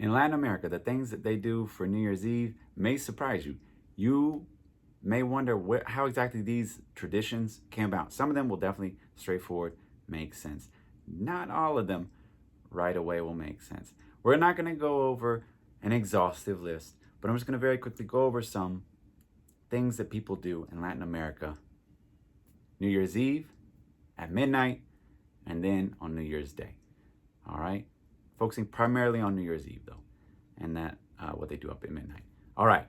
In Latin America, the things that they do for New Year's Eve may surprise you. You may wonder how exactly these traditions came about. Some of them will definitely straightforward make sense. Not all of them right away will make sense. We're not going to go over an exhaustive list, but I'm just going to very quickly go over some things that people do in Latin America. New Year's Eve at midnight, and then on New Year's Day. All right? Focusing primarily on New Year's Eve, though, and that what they do up at midnight. All right,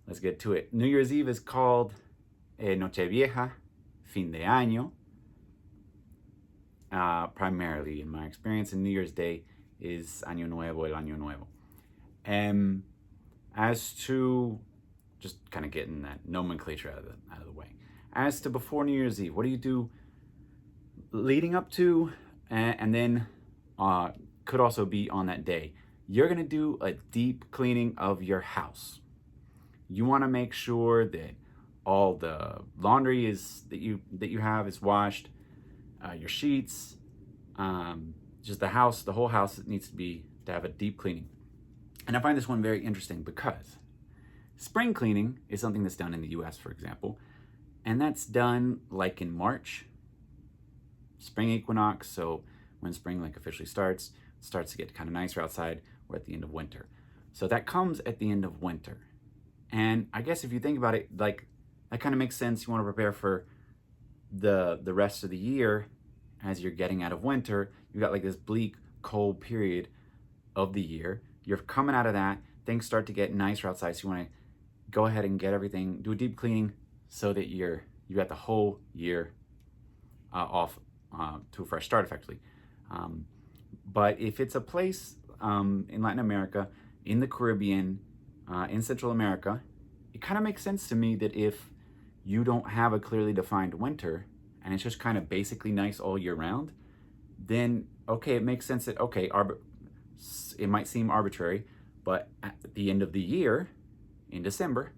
let's get to it. New Year's Eve is called Nochevieja, Fin de Año, primarily in my experience, and New Year's Day is Año Nuevo, el Año Nuevo. As to just kind of getting that nomenclature out of the way. As to before New Year's Eve, what do you do leading up to, and then could also be on that day? You're gonna do a deep cleaning of your house. You want to make sure that all the laundry that you have is washed, your sheets, just the whole house needs to have a deep cleaning. And I find this one very interesting because spring cleaning is something that's done in the US, for example, and that's done like in March, spring equinox. So when spring like officially starts, it starts to get kind of nicer outside. We're at the end of winter. So that comes at the end of winter. And I guess if you think about it, like that kind of makes sense. You want to prepare for the rest of the year as you're getting out of winter. You've got like this bleak, cold period of the year. You're coming out of that. Things start to get nicer outside. So you want to go ahead and get everything, do a deep cleaning so that you got the whole year off to a fresh start, effectively. But if it's a place in Latin America, in the Caribbean, in Central America, it kind of makes sense to me that if you don't have a clearly defined winter and it's just kind of basically nice all year round, then okay, it makes sense that it might seem arbitrary, but at the end of the year, in December,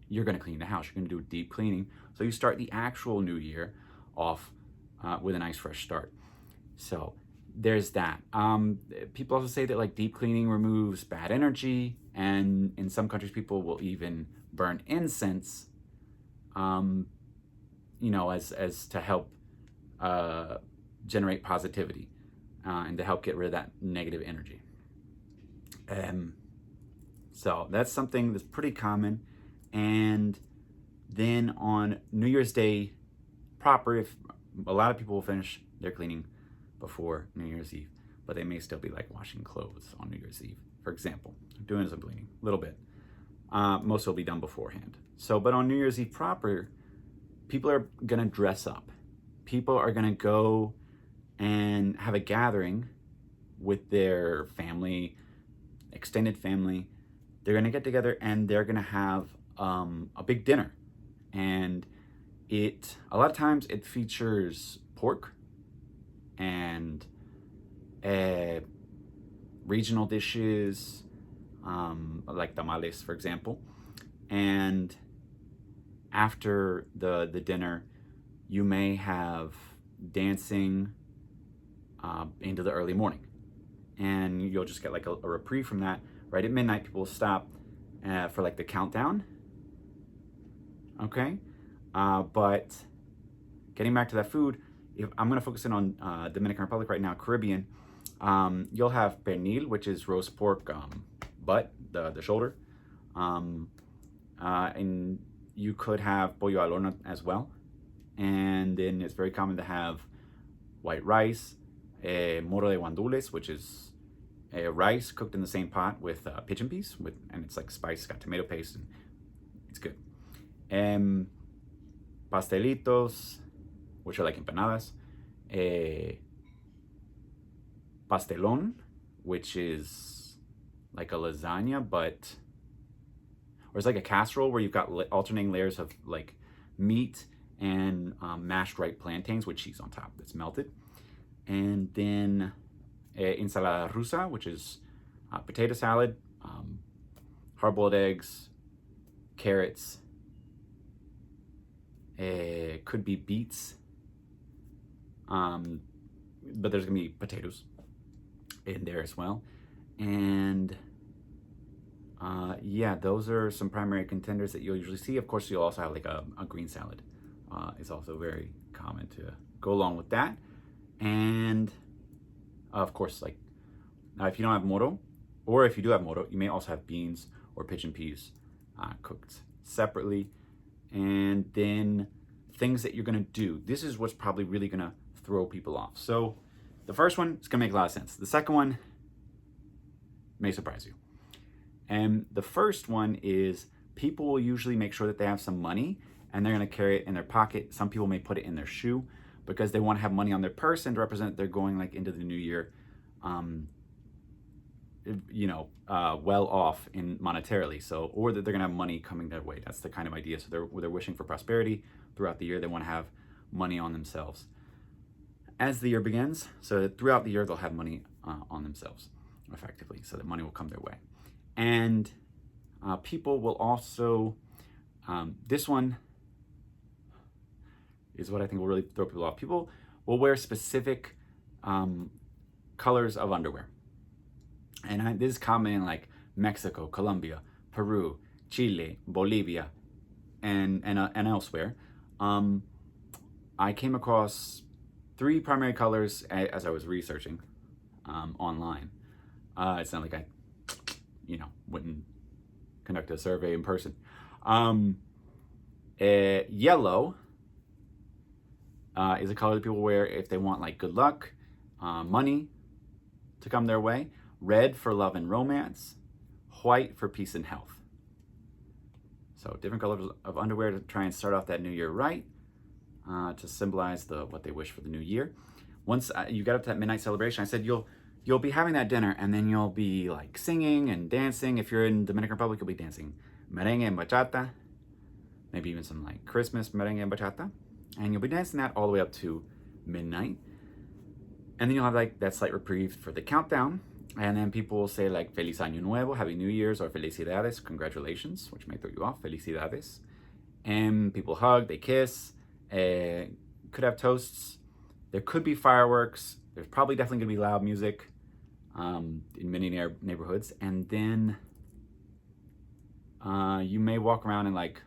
you're going to clean the house. You're going to do a deep cleaning, so you start the actual new year off with a nice fresh start. So there's that. People also say that like deep cleaning removes bad energy, and in some countries people will even burn incense, as to help generate positivity and to help get rid of that negative energy. So that's something that's pretty common. And then on New Year's Day proper, if a lot of people will finish their cleaning before New Year's Eve, but they may still be like washing clothes on New Year's Eve, for example, doing some cleaning, a little bit. Most will be done beforehand. So, but on New Year's Eve proper, people are gonna dress up. People are gonna go and have a gathering with their family, extended family. They're gonna get together and they're gonna have a big dinner. And a lot of times it features pork and regional dishes, like tamales, for example. And after the dinner, you may have dancing into the early morning. And you'll just get like a reprieve from that. Right at midnight, people will stop for like the countdown. Okay? But getting back to that food, I'm going to focus in on Dominican Republic right now, Caribbean. You'll have pernil, which is roast pork butt, the shoulder. And you could have pollo al horno as well. And then it's very common to have white rice, moro de guandules, which is rice cooked in the same pot with pigeon peas, and it's like spice, got tomato paste, and it's good. Pastelitos, which are like empanadas. Pastelón, which is like a lasagna, or it's like a casserole where you've got alternating layers of like meat and mashed ripe plantains with cheese on top that's melted. And then ensalada rusa, which is potato salad, hard-boiled eggs, carrots, could be beets, but there's gonna be potatoes in there as well. And yeah, those are some primary contenders that you'll usually see. Of course, you'll also have like a green salad. Is also very common to go along with that. And of course, like if you don't have moro, or if you do have moro, you may also have beans or pigeon peas cooked separately. And then things that you're gonna do. This is what's probably really gonna throw people off. So the first one is gonna make a lot of sense. The second one may surprise you. And the first one is people will usually make sure that they have some money and they're gonna carry it in their pocket. Some people may put it in their shoe because they want to have money on their person to represent they're going like into the new year, well off in monetarily. So, or that they're gonna have money coming their way. That's the kind of idea. So they're wishing for prosperity throughout the year. They want to have money on themselves as the year begins. So throughout the year, they'll have money on themselves effectively. So that money will come their way. And people will also, this one is what I think will really throw people off. People will wear specific colors of underwear. And this is common in like Mexico, Colombia, Peru, Chile, Bolivia, and elsewhere. I came across 3 primary colors as I was researching online. It's not like I, wouldn't conduct a survey in person. Yellow is a color that people wear if they want like good luck, money to come their way. Red for love and romance. White for peace and health. So different colors of underwear to try and start off that new year right, to symbolize what they wish for the new year. Once you get up to that midnight celebration, I said you'll be having that dinner and then you'll be like singing and dancing. If you're in Dominican Republic, you'll be dancing merengue and bachata, maybe even some like Christmas merengue and bachata. And you'll be dancing that all the way up to midnight. And then you'll have like that slight reprieve for the countdown. And then people will say like Feliz Año Nuevo, Happy New Year's, or Felicidades, congratulations, which may throw you off, Felicidades. And people hug, they kiss, could have toasts. There could be fireworks. There's probably definitely gonna be loud music in many neighborhoods. And then you may walk around and like,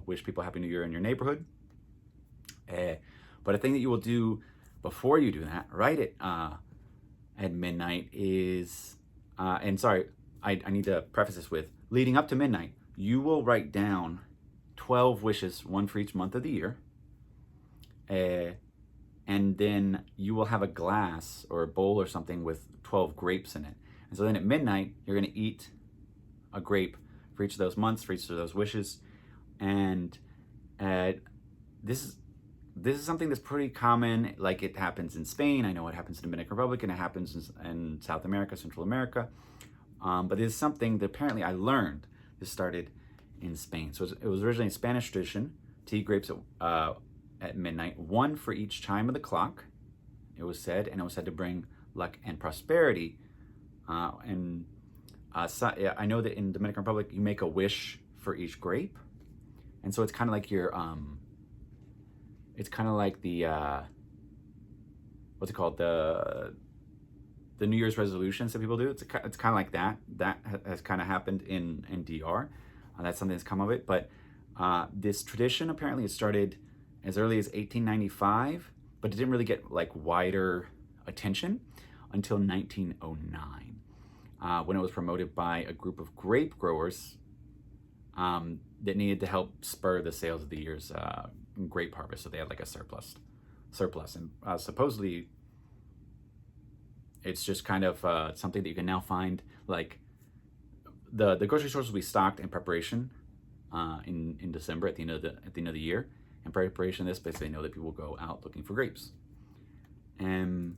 wish people Happy New Year in your neighborhood. But a thing that you will do before you do that, right at midnight is, and sorry, I need to preface this with, leading up to midnight, you will write down 12 wishes, one for each month of the year. And then you will have a glass or a bowl or something with 12 grapes in it. And so then at midnight, you're gonna eat a grape for each of those months, for each of those wishes. And this is something that's pretty common, like it happens in Spain. I know it happens in the Dominican Republic, and it happens in South America, Central America. But it's something that apparently I learned. This started in Spain. So it was originally a Spanish tradition to eat grapes at midnight, one for each chime of the clock, it was said, and it was said to bring luck and prosperity. I know that in Dominican Republic, you make a wish for each grape. And so it's kind of like your, it's kind of like the, what's it called? The New Year's resolutions that people do. It's kind of like that. That has kind of happened in DR. That's something that's come of it. But this tradition, apparently it started as early as 1895, but it didn't really get like wider attention until 1909, when it was promoted by a group of grape growers that needed to help spur the sales of the year's grape harvest. So they had like a surplus, and supposedly it's just kind of something that you can now find. Like the grocery stores will be stocked in preparation in December at the end of the year. In preparation of this, basically, they know that people will go out looking for grapes. And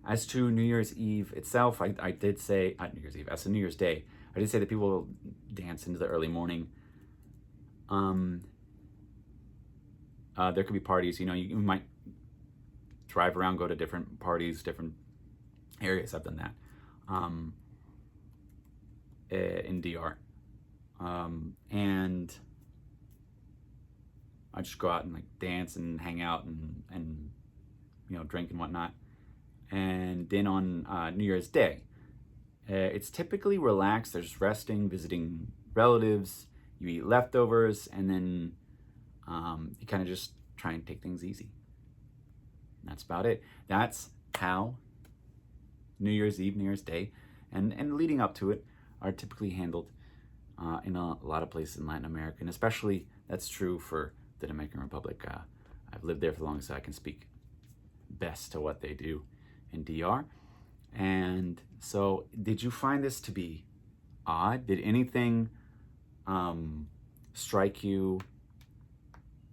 as to New Year's Eve itself, I did say, New Year's Eve, as to New Year's Day, I did say that people will dance into the early morning. There could be parties, you might drive around, go to different parties, different areas. I've done that in DR. And I just go out and like dance and hang out and drink and whatnot. And then on New Year's Day, It's typically relaxed. There's resting, visiting relatives. You eat leftovers, and then you kind of just try and take things easy. That's about it. That's how New Year's Eve, New Year's Day, and leading up to it are typically handled in a lot of places in Latin America, and especially that's true for the Dominican Republic. I've lived there for long, so I can speak best to what they do in DR. And so, did you find this to be odd? Did anything strike you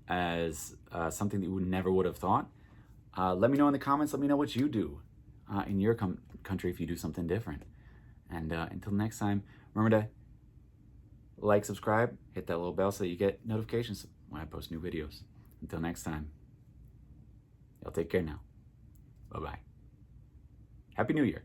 as something that you never would have thought? Let me know in the comments. Let me know what you do in your country if you do something different. And until next time, remember to like, subscribe, hit that little bell so that you get notifications when I post new videos. Until next time, y'all take care now. Bye-bye. Happy New Year.